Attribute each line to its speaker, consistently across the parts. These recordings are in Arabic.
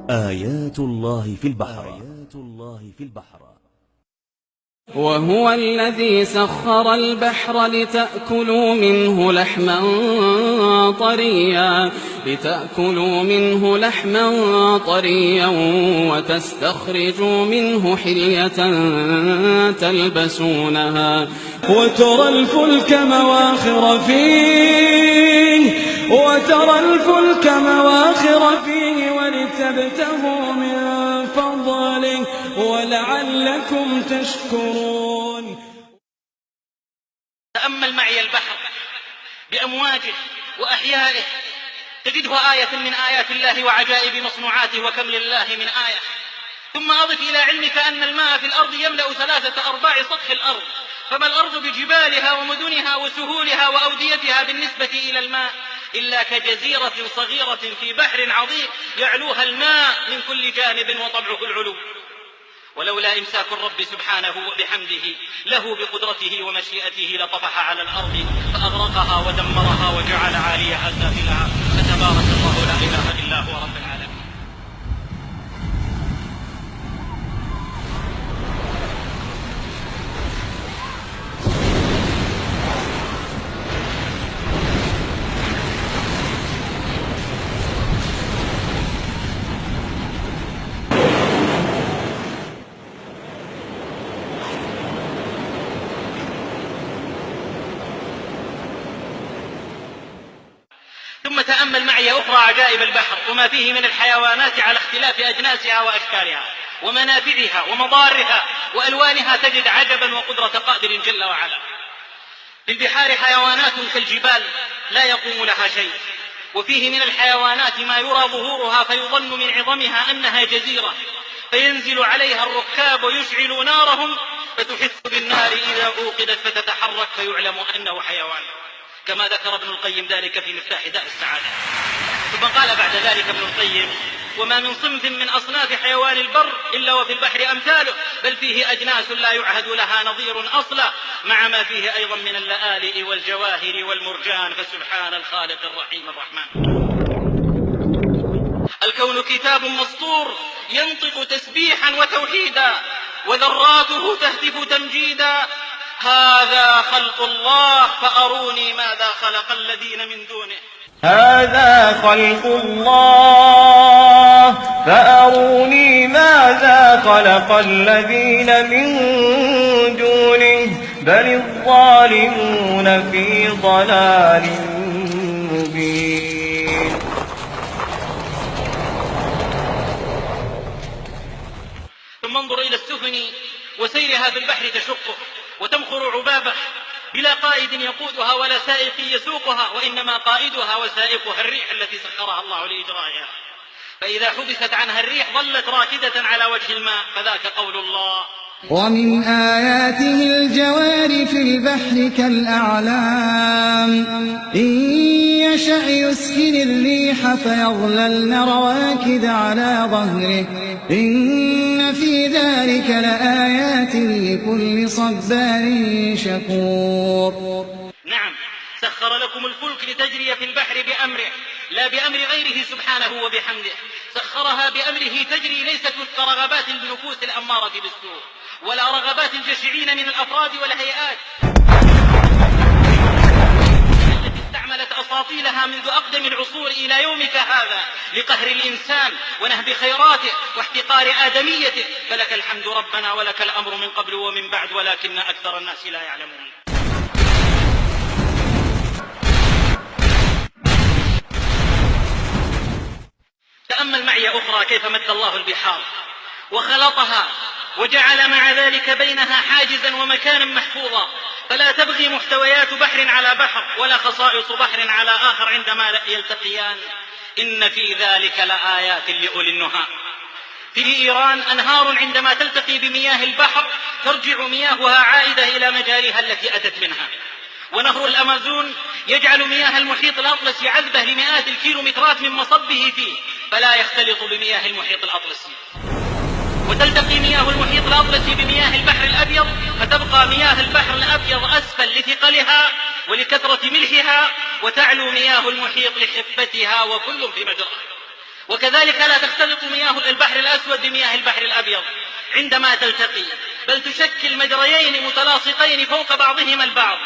Speaker 1: آيات الله في البحر.
Speaker 2: وهو الذي سخر البحر لتأكلوا منه لحما طريا وتستخرجوا منه حلية تلبسونها وترى الفلك مواخر فيه ولتبتغوا من فضله ولعلكم تشكرون.
Speaker 3: تأمل معي البحر بأمواجه وأحيائه تجده آية من آيات الله وعجائب مصنوعاته وكم لله من آية. ثم أضف إلى علمك أن الماء في الأرض يملأ 3/4 سطح الأرض، فما الأرض بجبالها ومدنها وسهولها وأوديتها بالنسبة إلى الماء إلا كجزيرة صغيرة في بحر عظيم يعلوها الماء من كل جانب وطبعه العلو. ولولا إمساك الرب سبحانه وبحمده له بقدرته ومشيئته لطفح على الأرض فأغرقها ودمرها وجعل عاليها سافلها، فتبارك الله لا إله إلا هو رب العالمين. ثم تأمل معي أخرى عجائب البحر وما فيه من الحيوانات على اختلاف أجناسها وأشكالها ومنافعها ومضارها وألوانها، تجد عجبا وقدرة قادر جل وعلا. في البحار حيوانات كالجبال لا يقوم لها شيء، وفيه من الحيوانات ما يرى ظهورها فيظن من عظمها أنها جزيرة، فينزل عليها الركاب ويشعلوا نارهم فتحس بالنار إذا أوقدت فتتحرك فيعلم أنه حيوان، كما ذكر ابن القيم ذلك في مفتاح دار السعادة. ثم قال بعد ذلك ابن القيم: وما من صنف من أصناف حيوان البر إلا وفي البحر أمثاله، بل فيه أجناس لا يعهد لها نظير أصلا، مع ما فيه أيضا من اللآلئ والجواهر والمرجان، فسبحان الخالق الرحيم الرحمن. الكون كتاب مسطور ينطق تسبيحا وتوحيدا، وذراته تهتف تمجيدا. هذا خلق الله فأروني ماذا خلق الذين من دونه.
Speaker 4: هذا خلق الله فأروني ماذا خلق الذين من دونه بل الظالمون في ضلال مبين.
Speaker 3: ثم انظر إلى السفن وسيرها في البحر تشقه وتمخر عبابه بلا قائد يقودها ولا سائق يسوقها، وإنما قائدها وسائقها الريح التي سخرها الله لإجرائها، فإذا حبست عنها الريح ظلت راكدة على وجه الماء، فذاك قول الله:
Speaker 5: ومن آياته الجوار في البحر كالأعلام إن يشأ يسكن الريح فيظللن رواكد على ظهره إن في ذلك لآيات لكل صبار شكور.
Speaker 3: نعم، سخر لكم الفلك لتجري في البحر بأمره لا بأمر غيره سبحانه وبحمده، سخرها بأمره تجري ليست وفق رغبات النفوس الأمارة بالسوء ولا رغبات الجشعين من الأفراد والهيئات التي استعملت أساطيلها منذ أقدم العصور إلى يومك هذا لقهر الإنسان ونهب خيراته واحتقار آدميته، فلك الحمد ربنا ولك الأمر من قبل ومن بعد، ولكن أكثر الناس لا يعلمون. تأمل معي أخرى كيف مد الله البحار وخلطها وجعل مع ذلك بينها حاجزا ومكانا محفوظا، فلا تبغي محتويات بحر على بحر ولا خصائص بحر على آخر عندما يلتقيان. إن في ذلك لآيات لأولي النهى. في إيران أنهار عندما تلتقي بمياه البحر ترجع مياهها عائدة إلى مجاريها التي أتت منها، ونهر الأمازون يجعل مياه المحيط الأطلسي عذبة لمئات الكيلومترات من مصبه فيه، فلا يختلط بمياه المحيط الأطلسي، وتلتقي مياه المحيط الأطلسي بمياه البحر الأبيض فتبقى مياه البحر الأبيض أسفل لثقلها ولكثرة ملحها، وتعلو مياه المحيط لخفتها، وكل في مجراه. وكذلك لا تختلط مياه البحر الأسود بمياه البحر الأبيض عندما تلتقي، بل تشكل مجريين متلاصقين فوق بعضهما البعض،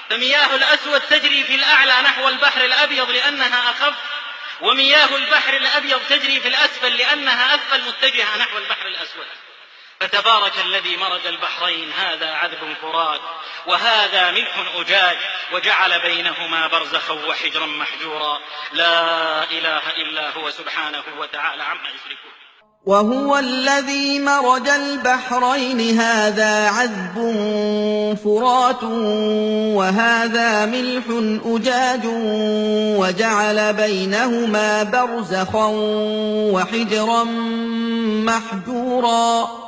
Speaker 3: فمياه الأسود تجري في الأعلى نحو البحر الأبيض لأنها أخف، ومياه البحر الأبيض تجري في الأسفل لأنها أثقل متجهة نحو البحر الأسود. فتبارك الذي مرج البحرين، هذا عذب فرات وهذا ملح أجاج، وجعل بينهما برزخا وحجرا محجورا، لا إله إلا هو سبحانه وتعالى عما يشركون.
Speaker 5: وهو الذي مرج البحرين هذا عذب فرات وهذا ملح أجاج وجعل بينهما برزخا وحجرا محجورا.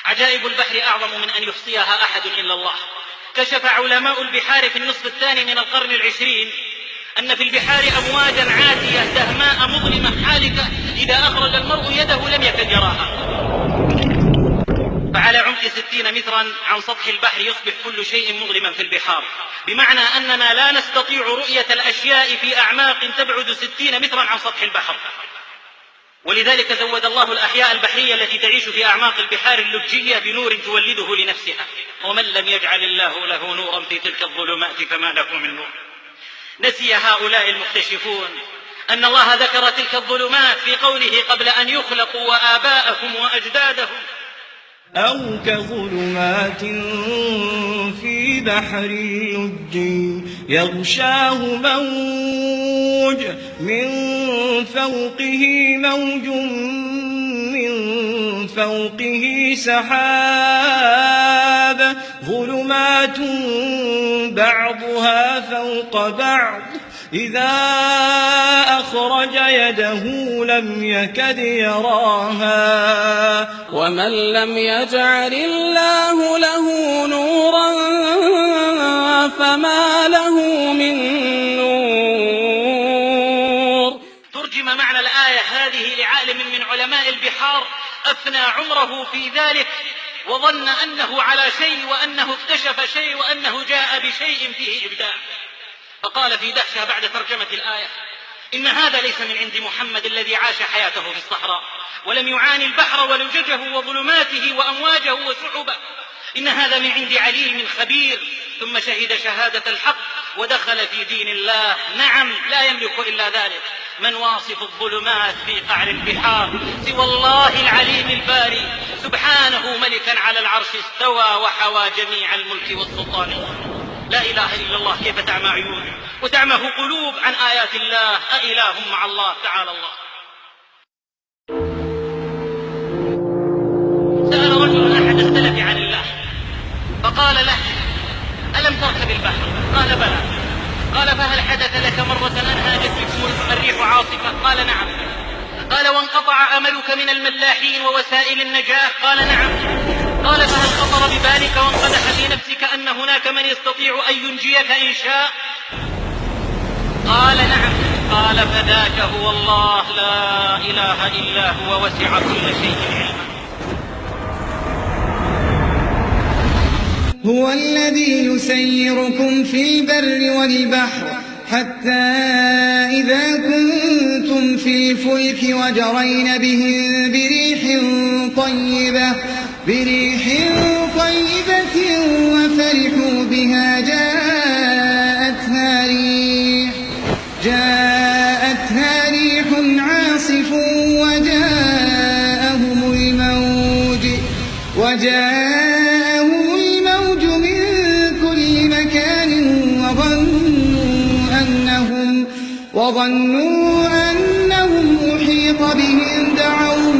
Speaker 3: عجائب البحر أعظم من أن يحصيها أحد إلا الله. كشف علماء البحار في النصف الثاني من القرن العشرين أن في البحار أمواجا عاتية دهماء مظلمة حالكة، إذا أخرج المرء يده لم يكد يراها. فعلى عمق 60 مترا عن سطح البحر يصبح كل شيء مظلما في البحار، بمعنى أننا لا نستطيع رؤية الأشياء في أعماق تبعد 60 مترا عن سطح البحر. ولذلك زود الله الأحياء البحرية التي تعيش في أعماق البحار اللجية بنور تولده لنفسها، ومن لم يجعل الله له نورا في تلك الظلمات فما له من نور. نسي هؤلاء المكتشفون أن الله ذكر تلك الظلمات في قوله قبل أن يخلقوا وآباءهم وأجدادهم.
Speaker 4: أو كظلمات في بحر لجي يغشاه موج من فوقه موج من فوقه سحاب ظلمات بعضها فوق بعض إذا أخرج يده لم يكد يراها.
Speaker 2: ومن لم يجعل الله له نورا فما له من نور.
Speaker 3: ترجم معنى الآية هذه لعالم من علماء البحار أفنى عمره في ذلك، وظن أنه على شيء وأنه اكتشف شيء وأنه جاء بشيء فيه إبداع، فقال في دهشة بعد ترجمة الآية: إن هذا ليس من عند محمد الذي عاش حياته في الصحراء ولم يعاني البحر ولججه وظلماته وأمواجه وسحبه، إن هذا من عند عليم خبير. ثم شهد شهادة الحق ودخل في دين الله. نعم، لا يملك إلا ذلك. من واصف الظلمات في قعر البحار سوى الله العليم الباري سبحانه، ملكا على العرش استوى وحوى جميع الملك والسلطان. لا إله إلا الله. كيف تعمى عيون وتعمه قلوب عن آيات الله؟ أإله مع الله؟ تعالى الله. سأل رجل أحد السلف عن الله فقال له: ألم تركب البحر؟ قال: بلى. قال: فهل حدث لك مرة أن هاجت بكم الريح عاصفة؟ قال: نعم. قال: وانقطع أملك من الملاحين ووسائل النجاة؟ قال: نعم. قال: فهل خطر ببالك وانقدح في نفسك أن هناك من يستطيع أن ينجيك إن شاء؟ قال: نعم. قال: فذاك هو الله، لا إله إلا هو، وسع كل شيء علما.
Speaker 5: هو الذي يسيركم في البر والبحر حتى إذا كنتم في الفلك وجرين بهم بريح طيبة وفرحوا بها جاءتها ريح عاصف وجاءهم الموج من كل مكان وظنوا أنهم أحيط بهم دعوا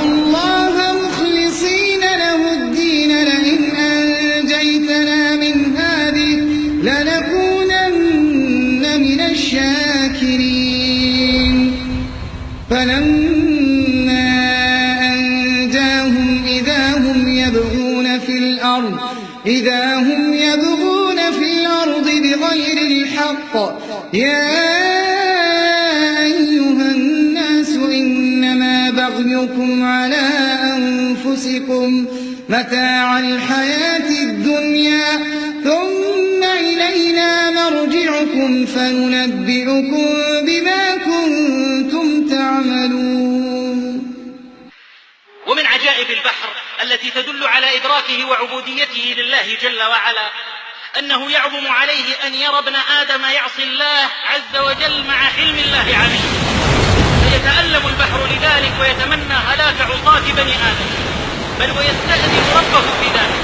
Speaker 5: الله مخلصين له الدين لئن أنجيتنا من هذه لنكونن من الشاكرين. فلما أنجاهم إذا هم يبغون في الأرض بغير الحق. يا أيها الناس إنما بغيكم على أنفسكم متاع الحياة الدنيا ثم إلينا مرجعكم بكم فننبئكم بما كنتم تعملون.
Speaker 3: ومن عجائب البحر التي تدل على إدراكه وعبوديته لله جل وعلا أنه يعظم عليه أن يرى ابن آدم يعصي الله عز وجل مع حلم الله عليه، فيتألم البحر لذلك ويتمنى هلاك عصاة بني آدم، بل ويستأذن ربه في ذلك.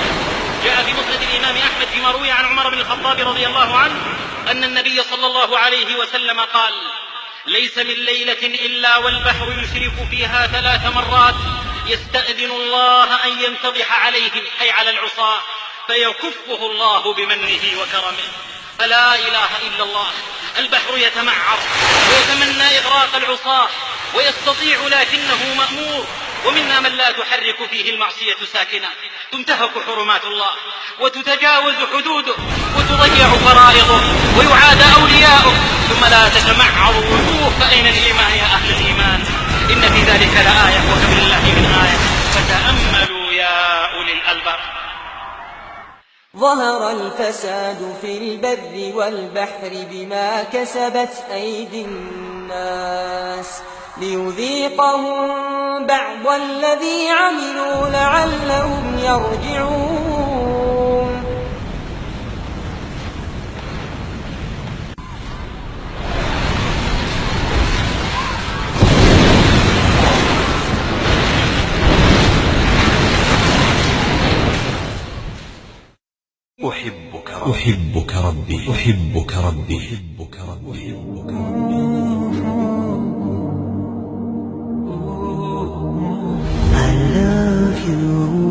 Speaker 3: جاء في مسند الإمام أحمد فيما روي عن عمر بن الخطاب رضي الله عنه أن النبي صلى الله عليه وسلم قال: ليس من ليلة إلا والبحر يشرف فيها 3 مرات يستأذن الله أن ينتضح عليهم، أي على العصاة، فيكفه الله بمنه وكرمه. فلا إله إلا الله، البحر يتمعر ويتمنى إغراق العصاة ويستطيع لكنه مأمور. ومنا من لا تحرك فيه المعصية ساكنة، تنتهك حرمات الله وتتجاوز حدوده وتضيع فرائضه ويعاد أولياؤه، ثم لا تتمعر الوجوه. فأين الإيمان يا أهل الإيمان؟ إن في ذلك لآية وكم لله من آية فتأملوا يا أولي الألباب.
Speaker 6: ظهر الفساد في البر والبحر بما كسبت أيدي الناس ليذيقهم بعض الذي عملوا لعلهم يرجعون.
Speaker 1: أحبك ربي أحبك ربي أحبك ربي أحبك ربي.
Speaker 7: I love you.